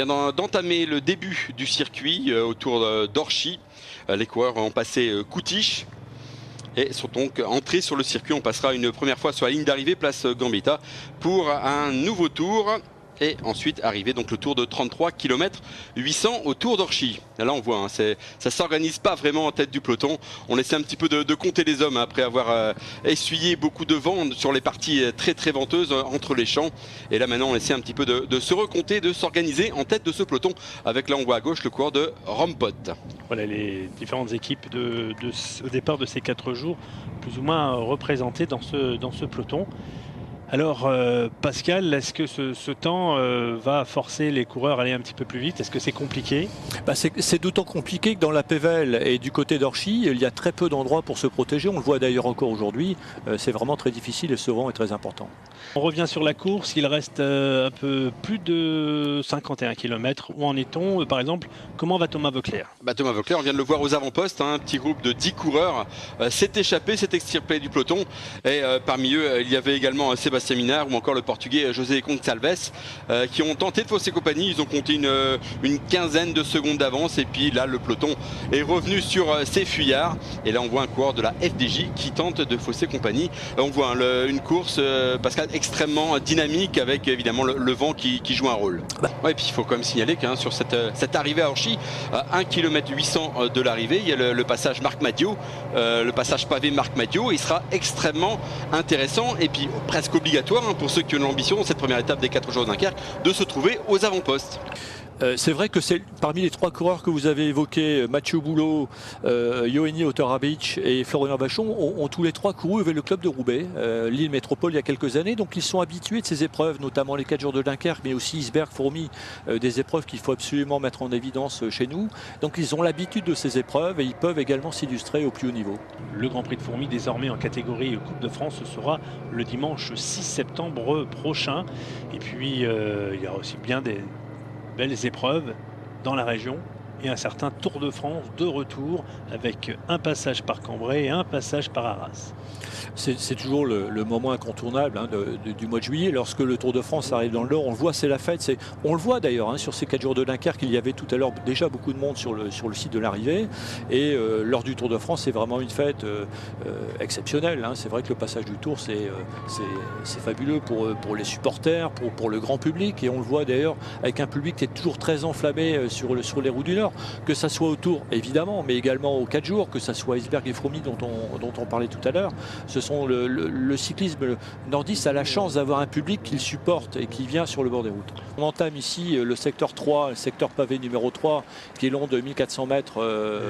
vient d'entamer le début du circuit autour d'Orchy. Les coureurs ont passé Coutiche et sont donc entrés sur le circuit. On passera une première fois sur la ligne d'arrivée, place Gambetta, pour un nouveau tour. Et ensuite arriver donc le tour de 33 km 800 autour d'Orchy. Là on voit, hein, ça s'organise pas vraiment en tête du peloton. On essaie un petit peu de compter les hommes après avoir essuyé beaucoup de vent sur les parties très très venteuses entre les champs. Et là maintenant on essaie un petit peu de se recompter, de s'organiser en tête de ce peloton. Avec là on voit à gauche le coureur de Rompot. Voilà les différentes équipes au départ de ces 4 jours, plus ou moins représentées dans ce peloton. Alors Pascal, est-ce que ce temps va forcer les coureurs à aller un petit peu plus vite? Est-ce que c'est compliqué? C'est d'autant compliqué que dans la Pévèle et du côté d'Orchy, il y a très peu d'endroits pour se protéger. On le voit d'ailleurs encore aujourd'hui. C'est vraiment très difficile et ce vent est très important. On revient sur la course. Il reste un peu plus de 51 km. Où en est-on? Par exemple, comment va Thomas Voeckler? Thomas Voeckler, on vient de le voir aux avant-postes. Un petit groupe de 10 coureurs s'est échappé, s'est extirpé du peloton. Et parmi eux, il y avait également Sébastien Minard ou encore le portugais José Gonçalves qui ont tenté de fausser compagnie. Ils ont compté une quinzaine de secondes d'avance et puis là le peloton est revenu sur ses fuyards et là on voit un coureur de la FDJ qui tente de fausser compagnie. On voit une course Pascal extrêmement dynamique avec évidemment le vent qui joue un rôle. Et puis il faut quand même signaler que sur cette arrivée à Orchy, 1 km 800 de l'arrivée, il y a le passage Marc Madiot, le passage pavé Marc Madiot. Il sera extrêmement intéressant et puis presque obligatoire pour ceux qui ont l'ambition dans cette première étape des 4 jours de Dunkerque de se trouver aux avant-postes. C'est vrai que c'est parmi les 3 coureurs que vous avez évoqués, Mathieu Boulot, Yoanni Otterabic et Florian Vachon, ont tous les 3 couru avec le club de Roubaix, Lille Métropole il y a quelques années. Donc ils sont habitués de ces épreuves, notamment les 4 jours de Dunkerque, mais aussi Isberg, Fourmi, des épreuves qu'il faut absolument mettre en évidence chez nous. Donc ils ont l'habitude de ces épreuves et ils peuvent également s'illustrer au plus haut niveau. Le Grand Prix de Fourmi désormais en catégorie Coupe de France, ce sera le dimanche 6 septembre prochain. Et puis il y a aussi bien des belles épreuves dans la région et un certain Tour de France de retour avec un passage par Cambrai et un passage par Arras. C'est toujours le moment incontournable du mois de juillet. Lorsque le Tour de France arrive dans le Nord, on le voit, c'est la fête. On le voit d'ailleurs sur ces 4 jours de Dunkerque, il y avait tout à l'heure déjà beaucoup de monde sur le site de l'arrivée. Et lors du Tour de France, c'est vraiment une fête exceptionnelle. C'est vrai que le passage du Tour, c'est fabuleux pour les supporters, pour le grand public. Et on le voit d'ailleurs avec un public qui est toujours très enflammé sur les routes du Nord. Que ça soit au Tour, évidemment, mais également aux 4 jours, que ça soit Isberg et Fourmi dont on parlait tout à l'heure. Le cyclisme nordiste a la chance d'avoir un public qui le supporte et qui vient sur le bord des routes. On entame ici le secteur 3, le secteur pavé numéro 3, qui est long de 1400 mètres.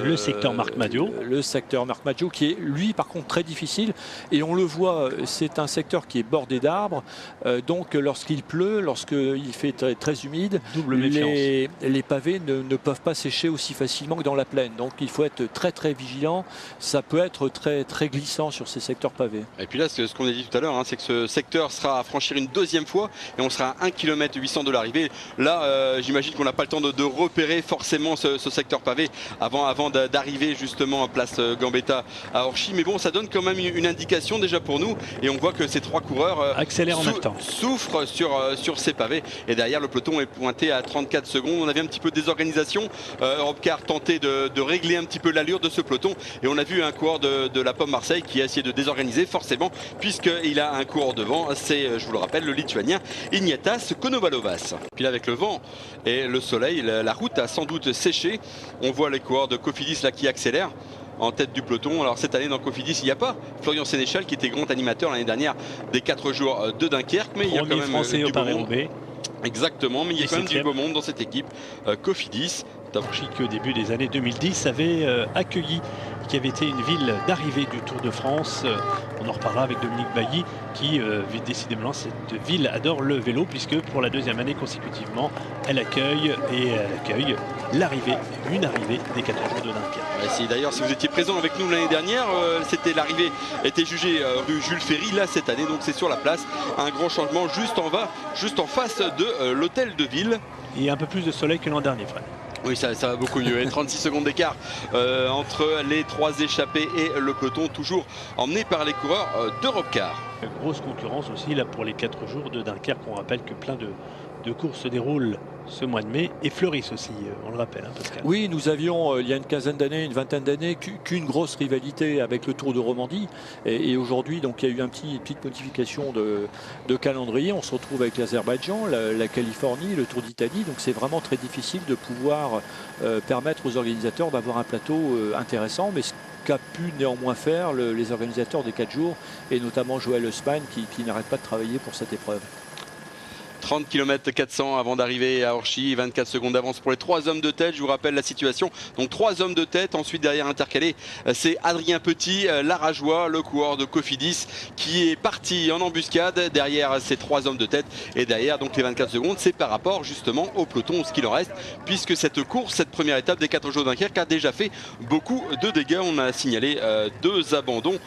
Le secteur Marc Madiot. Le secteur Marc Madiot, qui est lui par contre très difficile. Et on le voit, c'est un secteur qui est bordé d'arbres. Donc lorsqu'il pleut, lorsqu'il fait très, très humide, les pavés ne peuvent pas sécher aussi facilement que dans la plaine. Donc il faut être très très vigilant. Ça peut être très très glissant sur ces secteurs pavés. Et puis là, ce qu'on a dit tout à l'heure, c'est que ce secteur sera à franchir une deuxième fois et on sera à 1 km 800 de l'arrivée. Là, j'imagine qu'on n'a pas le temps de repérer forcément ce secteur pavé avant d'arriver justement à place Gambetta à Orchy. Mais bon, ça donne quand même une indication déjà pour nous et on voit que ces 3 coureurs accélèrent en même temps, souffrent sur ces pavés. Et derrière, le peloton est pointé à 34 secondes. On avait un petit peu de désorganisation. Europcar tentait de régler un petit peu l'allure de ce peloton et on a vu un coureur de la Pomme Marseille qui a essayé de désorganiser forcément puisqu'il a un coureur devant, c'est, je vous le rappelle, le Lituanien Ignatas Konovalovas. Puis là avec le vent et le soleil, la route a sans doute séché. On voit les coureurs de Cofidis là qui accélèrent en tête du peloton. Alors cette année dans Cofidis il n'y a pas Florian Sénéchal qui était grand animateur l'année dernière des 4 jours de Dunkerque, mais il y a quand même français du beau monde. Roubaix. Exactement, mais il y a quand même du beau monde dans cette équipe Cofidis. Orchy qui au début des années 2010 avait accueilli, qui avait été une ville d'arrivée du Tour de France. On en reparlera avec Dominique Bailly qui décidément cette ville adore le vélo puisque pour la 2e année consécutivement elle accueille l'arrivée, une arrivée des 4 jours de Dunkerque. D'ailleurs si vous étiez présent avec nous l'année dernière, c'était l'arrivée était jugée rue Jules Ferry. Là cette année donc c'est sur la place, un grand changement juste en face de l'hôtel de ville. Et un peu plus de soleil que l'an dernier, Fred. Oui, ça va beaucoup mieux. Et 36 secondes d'écart entre les 3 échappés et le peloton, toujours emmené par les coureurs d'Europcar. Grosse concurrence aussi là pour les 4 jours de Dunkerque. On rappelle que plein de de course se déroulent ce mois de mai et fleurissent aussi, on le rappelle, hein, Pascal. Oui, nous avions il y a une quinzaine d'années, une vingtaine d'années, qu'une grosse rivalité avec le Tour de Romandie. Et aujourd'hui, donc il y a eu une petite modification de calendrier. On se retrouve avec l'Azerbaïdjan, la Californie, le Tour d'Italie. Donc c'est vraiment très difficile de pouvoir permettre aux organisateurs d'avoir un plateau intéressant. Mais ce qu'a pu néanmoins faire les organisateurs des 4 jours, et notamment Joël Haussmann qui n'arrête pas de travailler pour cette épreuve. 30 km 400 avant d'arriver à Orchy, 24 secondes d'avance pour les 3 hommes de tête. Je vous rappelle la situation. Donc 3 hommes de tête, ensuite derrière intercalé, c'est Adrien Petit, l'Arageois, le coureur de Cofidis, qui est parti en embuscade derrière ces 3 hommes de tête. Et derrière, donc les 24 secondes, c'est par rapport justement au peloton, ce qu'il en reste, puisque cette course, cette première étape des 4 jours Dunkerque a déjà fait beaucoup de dégâts. On a signalé 2 abandons.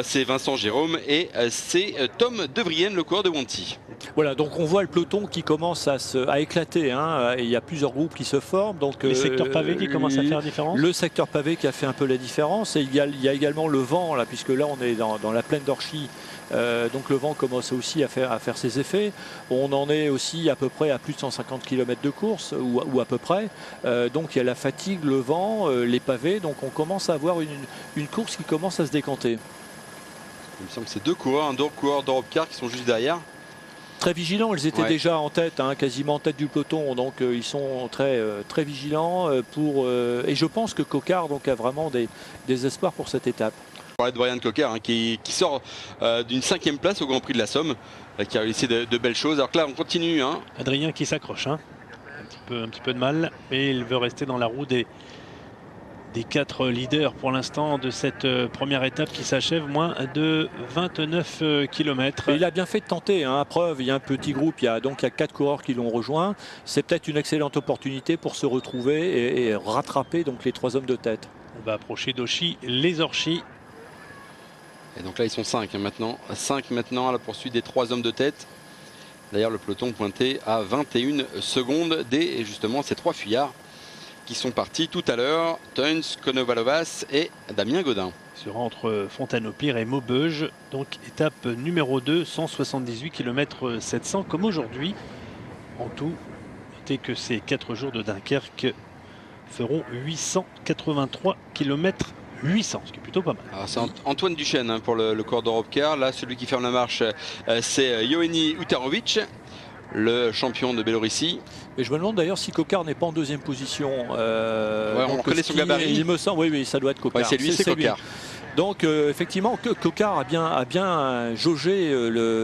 C'est Vincent Jérôme et c'est Tom De Vrienne, le coureur de Wanty. Voilà, donc on voit le peloton qui commence à éclater, hein. Il y a plusieurs groupes qui se forment. Donc, les secteurs pavés qui commencent à faire la différence. Le secteur pavé qui a fait un peu la différence. Et il y a également le vent, là, puisque là on est dans la plaine d'Orchy. Donc le vent commence aussi à faire ses effets. On en est aussi à peu près à plus de 150 km de course, ou à peu près. Donc il y a la fatigue, le vent, les pavés. Donc on commence à avoir une course qui commence à se décanter. Il me semble que c'est 2 coureurs, 2 coureurs d'Europecar qui sont juste derrière. Très vigilants, ils étaient déjà en tête, hein, quasiment en tête du peloton, donc ils sont très vigilants et je pense que Coquard donc, a vraiment des espoirs pour cette étape. On parlait de Brian Coquard hein, qui sort d'une 5e place au Grand Prix de la Somme, qui a réussi de belles choses. Alors que là on continue. Hein. Adrien qui s'accroche, hein. un petit peu de mal, mais il veut rester dans la roue des 4 leaders pour l'instant de cette première étape qui s'achève, moins de 29 km. Il a bien fait de tenter, hein, à preuve, il y a un petit groupe, il y a 4 coureurs qui l'ont rejoint. C'est peut-être une excellente opportunité pour se retrouver et rattraper donc, les 3 hommes de tête. On va approcher d'Auchy, les Orchy. Et donc là ils sont 5 hein, maintenant. 5 maintenant à la poursuite des 3 hommes de tête. D'ailleurs le peloton pointé à 21 secondes dès justement ces 3 fuyards qui sont partis tout à l'heure, Teuns, Konovalovas et Damien Godin. Sera entre Fontaine-au-Pire et Maubeuge, donc étape numéro 2, 178 km 700 comme aujourd'hui. En tout, notez que ces 4 jours de Dunkerque feront 883 km 800, ce qui est plutôt pas mal. C'est Antoine Duchesne hein, pour le coureur d'Europecar. Là, celui qui ferme la marche, c'est Yoannis Utarovic, le champion de Biélorussie. Et je me demande d'ailleurs si Coquard n'est pas en 2e position. On reconnaît son gabarit. Il me semble, oui, ça doit être Coquard. C'est lui, c'est Coquard. Donc effectivement, Coquard a bien jaugé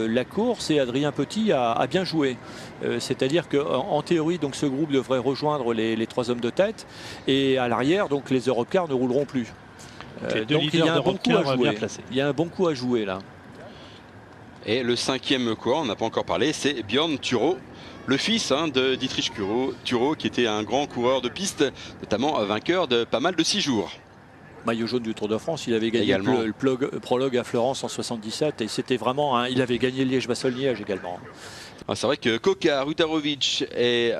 la course et Adrien Petit a bien joué. C'est-à-dire qu'en théorie, donc, ce groupe devrait rejoindre les 3 hommes de tête. Et à l'arrière, donc les Europecars ne rouleront plus. Donc il y a un bon coup à jouer. Il y a un bon coup à jouer là. Et le 5e coureur, on n'a pas encore parlé, c'est Björn Thuro, le fils hein, de Dietrich Thuro, qui était un grand coureur de piste, notamment vainqueur de pas mal de 6 jours. Maillot jaune du Tour de France, il avait gagné le prologue à Florence en 77 et c'était vraiment, hein, il avait gagné Liège-Bastogne-Liège également. Ah, c'est vrai que Coquard, Utarovic et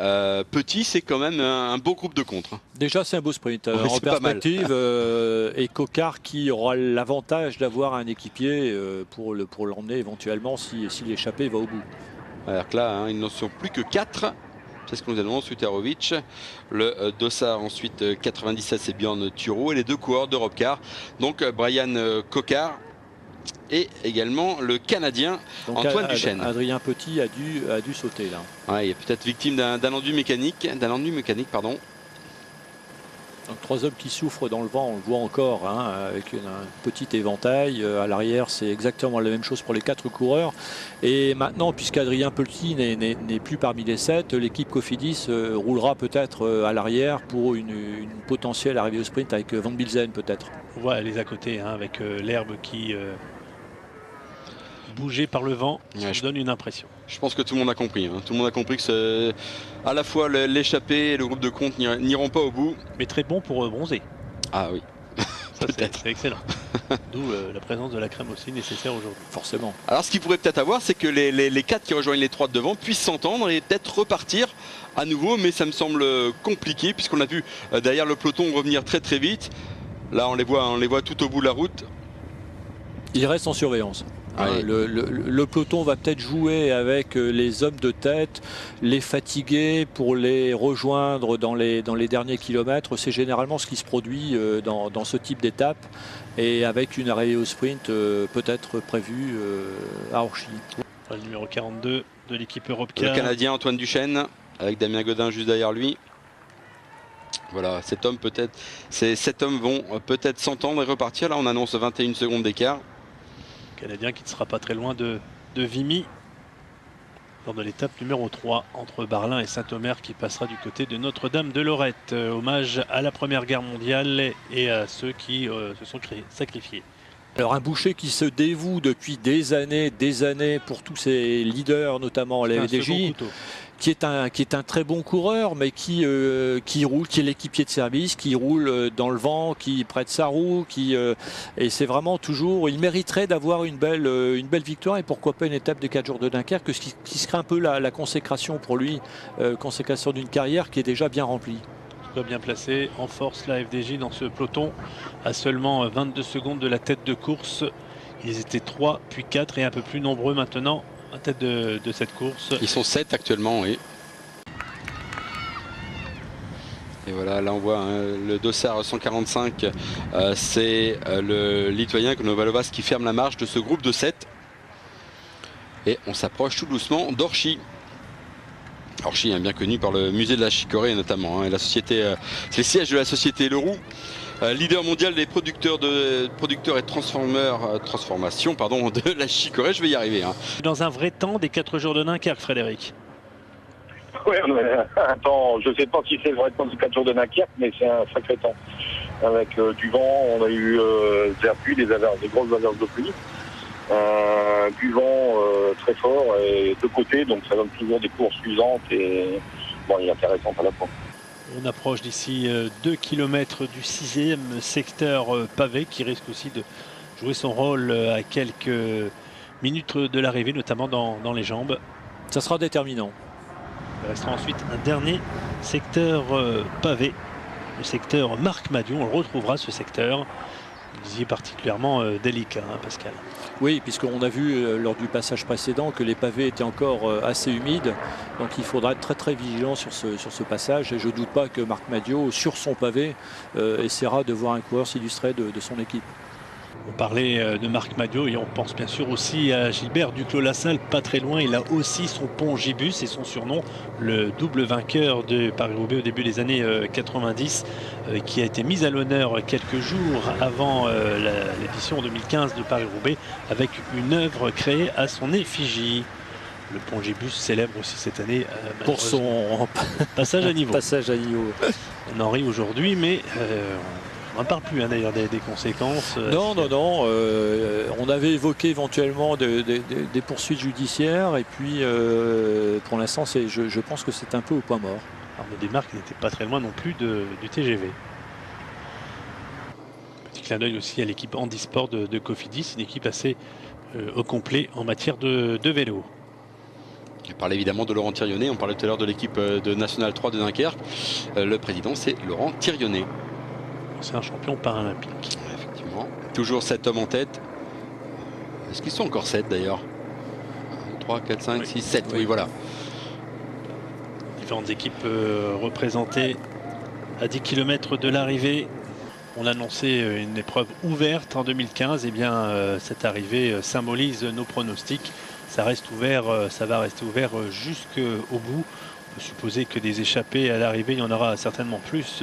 Petit, c'est quand même un beau groupe de contre. Déjà, c'est un beau sprint en perspective et Coquard qui aura l'avantage d'avoir un équipier pour l'emmener éventuellement si l'échappée va au bout. Alors que là, hein, ils n'en sont plus que 4. C'est ce qu'on nous annonce, Utarovic. Le Dossard ensuite 97, c'est Björn Thuro et les 2 coureurs d'Europecar. Donc Brian Coquard et également le Canadien donc Antoine Duchesne. Adrien Petit a dû sauter là. Ouais, il est peut-être victime d'un enduit mécanique, pardon. Donc 3 hommes qui souffrent dans le vent, on le voit encore, hein, avec un petit éventail. À l'arrière, c'est exactement la même chose pour les 4 coureurs. Et maintenant, puisqu'Adrien Petit n'est plus parmi les 7, l'équipe Cofidis roulera peut-être à l'arrière pour une potentielle arrivée au sprint avec Van Bilzen peut-être. On voit les à côté hein, avec l'herbe qui bougeait par le vent, ça donne une impression. Je pense que tout le monde a compris. Hein. Tout le monde a compris que à la fois l'échappée et le groupe de compte n'iront pas au bout. Mais très bon pour bronzer. Ah oui. C'est excellent. D'où la présence de la crème aussi nécessaire aujourd'hui. Forcément. Alors ce qu'il pourrait peut-être avoir, c'est que les 4 qui rejoignent les 3 de devant puissent s'entendre et peut-être repartir à nouveau. Mais ça me semble compliqué puisqu'on a vu derrière le peloton revenir très très vite. Là on les voit tout au bout de la route. Ils restent en surveillance. Ouais. Le peloton va peut-être jouer avec les hommes de tête, les fatiguer pour les rejoindre dans les derniers kilomètres. C'est généralement ce qui se produit dans ce type d'étape, et avec une arrivée au sprint peut-être prévue à Orchy. Le numéro 42 de l'équipe Europcar. Le Canadien Antoine Duchesne, avec Damien Godin juste derrière lui. Voilà, cet homme ces 7 hommes vont peut-être s'entendre et repartir. Là, on annonce 21 secondes d'écart. Canadien qui ne sera pas très loin de Vimy lors de l'étape numéro 3 entre Barlin et Saint-Omer, qui passera du côté de Notre-Dame de Lorette. Hommage à la Première Guerre mondiale et à ceux qui se sont sacrifiés. Alors un Boucher qui se dévoue depuis des années pour tous ses leaders, notamment à la FDJ, qui est un très bon coureur, mais qui roule, qui est l'équipier de service, qui roule dans le vent, qui prête sa roue, et c'est vraiment toujours, il mériterait d'avoir une belle victoire, et pourquoi pas une étape des 4 jours de Dunkerque, qui serait un peu la consécration pour lui, consécration d'une carrière qui est déjà bien remplie. Bien placé, en force la FDJ dans ce peloton, à seulement 22 secondes de la tête de course. Ils étaient 3 puis 4 et un peu plus nombreux maintenant à tête de cette course. Ils sont 7 actuellement, oui. Et voilà, là on voit le dossard 145, c'est le Lituanien Konovalovas qui ferme la marche de ce groupe de 7. Et on s'approche tout doucement d'Orchy. Orchy, bien connu par le musée de la chicorée notamment, et la société, c'est le siège de la société Leroux, leader mondial des producteurs et transformation de la chicorée. Je vais y arriver. Dans un vrai temps des 4 jours de Dunkerque, Frédéric. Oui, on a un temps, je ne sais pas si c'est le vrai temps des 4 jours de Dunkerque, mais c'est un sacré temps. Avec du vent, on a eu des grosses averses de pluie. Du vent très fort et de côté, donc ça donne toujours des courses usantes et intéressantes à la fois. On approche d'ici 2 km du 6e secteur pavé, qui risque aussi de jouer son rôle à quelques minutes de l'arrivée, notamment dans les jambes. Ça sera déterminant. Il restera ensuite un dernier secteur pavé, le secteur Marc Madiou. On le retrouvera, ce secteur. Vous disiez particulièrement délicat, Pascal. Oui, puisqu'on a vu lors du passage précédent que les pavés étaient encore assez humides. Donc il faudra être très très vigilant sur ce passage. Et je ne doute pas que Marc Madiot, sur son pavé, essaiera de voir un coureur s'illustrer de son équipe. On parlait de Marc Madiot et on pense bien sûr aussi à Gilbert Duclos-Lassalle, pas très loin. Il a aussi son pont Gibus et son surnom, le double vainqueur de Paris-Roubaix au début des années 90, qui a été mis à l'honneur quelques jours avant l'édition 2015 de Paris-Roubaix avec une œuvre créée à son effigie. Le pont Gibus célèbre aussi cette année pour son passage à niveau. On en rit aujourd'hui, mais on n'en parle plus d'ailleurs des conséquences. Non. On avait évoqué éventuellement des poursuites judiciaires, et puis pour l'instant, je pense que c'est un peu au point mort. Arnaud Desmarques n'était pas très loin non plus du TGV. Petit clin d'œil aussi à l'équipe handisport de Cofidis, une équipe assez au complet en matière de vélo. On parlait évidemment de Laurent Thirionnet, on parlait tout à l'heure de l'équipe de National 3 de Dunkerque. Le président, c'est Laurent Thirionnet. C'est un champion paralympique. Effectivement. Toujours 7 hommes en tête. Est-ce qu'ils sont encore 7 d'ailleurs? 3, 4, 5, 6, 7. Oui, voilà. Différentes équipes représentées à 10 km de l'arrivée. On annonçait une épreuve ouverte en 2015. Et bien, cette arrivée symbolise nos pronostics. Ça reste ouvert, ça va rester ouvert jusqu'au bout. On peut supposer que des échappées à l'arrivée, il y en aura certainement plus,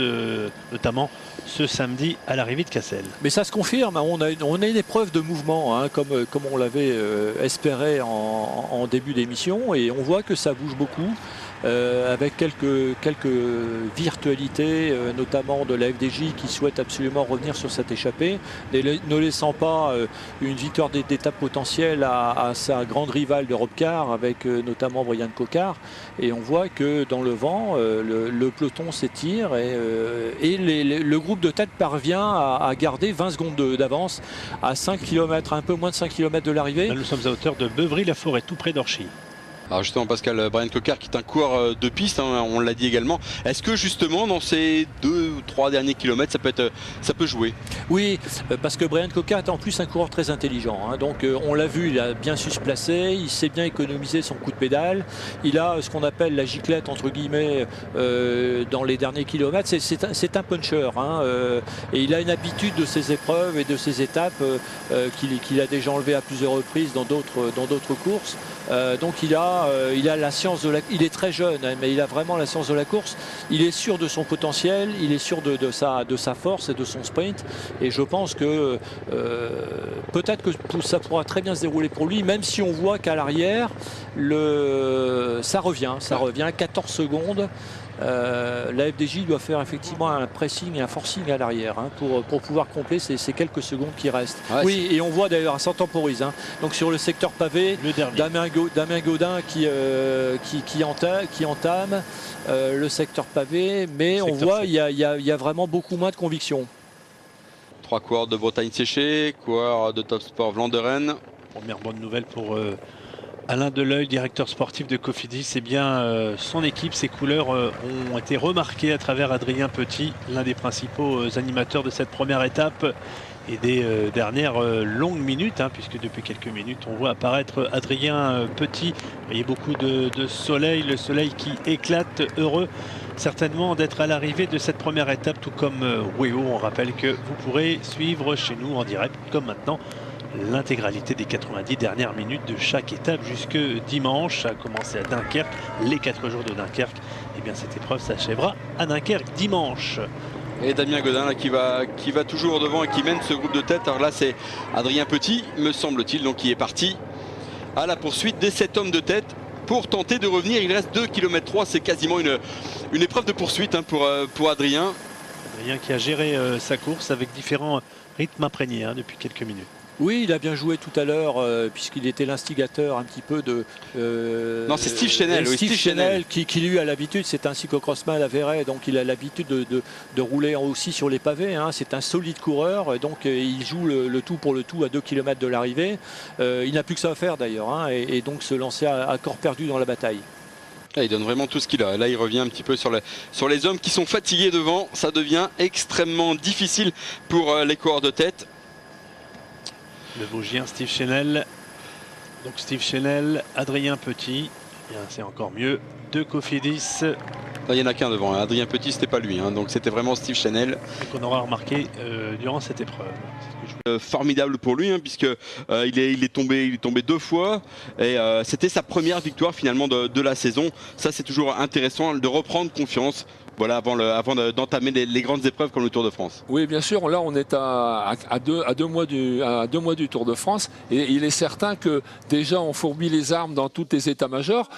notamment ce samedi à l'arrivée de Cassel. Mais ça se confirme, on a une épreuve de mouvement, comme on l'avait espéré en début d'émission, et on voit que ça bouge beaucoup. Avec quelques virtualités, notamment de la FDJ qui souhaite absolument revenir sur cette échappée, ne laissant pas une victoire d'étape potentielle à sa grande rivale d'Europcar, avec notamment Brian Cocard. Et on voit que dans le vent, le peloton s'étire et le groupe de tête parvient à garder 20 secondes d'avance à 5 km, un peu moins de 5 km de l'arrivée. Nous sommes à hauteur de Beuvry-la-Forêt, tout près d'Orchy. Alors justement, Pascal, Brian Cocard qui est un coureur de piste, on l'a dit également. Est-ce que justement dans ces 2 ou 3 derniers kilomètres, ça peut jouer. Oui, parce que Bryan Coquard est en plus un coureur très intelligent. Hein. Donc on l'a vu, il a bien su se placer, il sait bien économiser son coup de pédale. Il a ce qu'on appelle la giclette entre guillemets dans les derniers kilomètres. C'est un puncher. Hein, et il a une habitude de ses épreuves et de ses étapes qu'il a déjà enlevé à plusieurs reprises dans d'autres courses. Donc il a la science de la... Il est très jeune, hein, mais il a vraiment la science de la course. Il est sûr de son potentiel, il est sûr de sa force et de son sprint. Et je pense que peut-être que ça pourra très bien se dérouler pour lui, même si on voit qu'à l'arrière, ça revient 14 secondes. La FDJ doit faire effectivement un pressing et un forcing à l'arrière hein, pour pouvoir combler ces quelques secondes qui restent. Ouais, oui, et on voit d'ailleurs, ça temporise. Hein. Donc sur le secteur pavé, Damien Gaudin qui entame le secteur pavé, mais on voit il y a vraiment beaucoup moins de conviction. 3 coureurs de Bretagne séchés, coureurs de Top Sport Vlaanderen. Première bonne nouvelle pour Alain Deleuil, directeur sportif de Cofidis. C'est bien son équipe, ses couleurs ont été remarquées à travers Adrien Petit, l'un des principaux animateurs de cette première étape et des dernières longues minutes, hein, puisque depuis quelques minutes on voit apparaître Adrien Petit. Vous voyez beaucoup de soleil, le soleil qui éclate, heureux certainement d'être à l'arrivée de cette première étape, tout comme Weo. On rappelle que vous pourrez suivre chez nous en direct, comme maintenant, l'intégralité des 90 dernières minutes de chaque étape jusque dimanche. Ça a commencé à Dunkerque, les 4 jours de Dunkerque. Et bien cette épreuve s'achèvera à Dunkerque dimanche. Et Damien Gaudin là, qui va toujours devant et qui mène ce groupe de tête. Alors là c'est Adrien Petit, me semble-t-il, donc qui est parti à la poursuite des 7 hommes de tête pour tenter de revenir. Il reste 2 km 3, c'est quasiment une épreuve de poursuite hein, pour Adrien. Adrien qui a géré sa course avec différents rythmes imprégnés hein, depuis quelques minutes. Oui, il a bien joué tout à l'heure, puisqu'il était l'instigateur un petit peu de... non, c'est Steve Chenel. Steve Chenel qui lui a l'habitude, c'est un cyclocrossman avéré, donc il a l'habitude de rouler aussi sur les pavés. Hein. C'est un solide coureur, donc il joue le tout pour le tout à 2 km de l'arrivée. Il n'a plus que ça à faire d'ailleurs, hein, et donc se lancer à corps perdu dans la bataille. Là, il donne vraiment tout ce qu'il a. Là, il revient un petit peu sur les hommes qui sont fatigués devant. Ça devient extrêmement difficile pour les coureurs de tête. Le Vosgien Steve Chenel. Donc Steve Chenel, Adrien Petit. C'est encore mieux. De Cofidis. Là, il n'y en a qu'un devant. Hein. Adrien Petit, c'était pas lui. Hein. Donc c'était vraiment Steve Chenel. Et qu'on aura remarqué durant cette épreuve. Formidable pour lui, hein, puisque il est tombé 2 fois. Et c'était sa première victoire finalement de la saison. Ça, c'est toujours intéressant de reprendre confiance. Voilà, avant d'entamer les grandes épreuves comme le Tour de France. Oui, bien sûr. Là, on est à 2 mois du Tour de France. Et il est certain que déjà, on fourbit les armes dans tous les états-majors.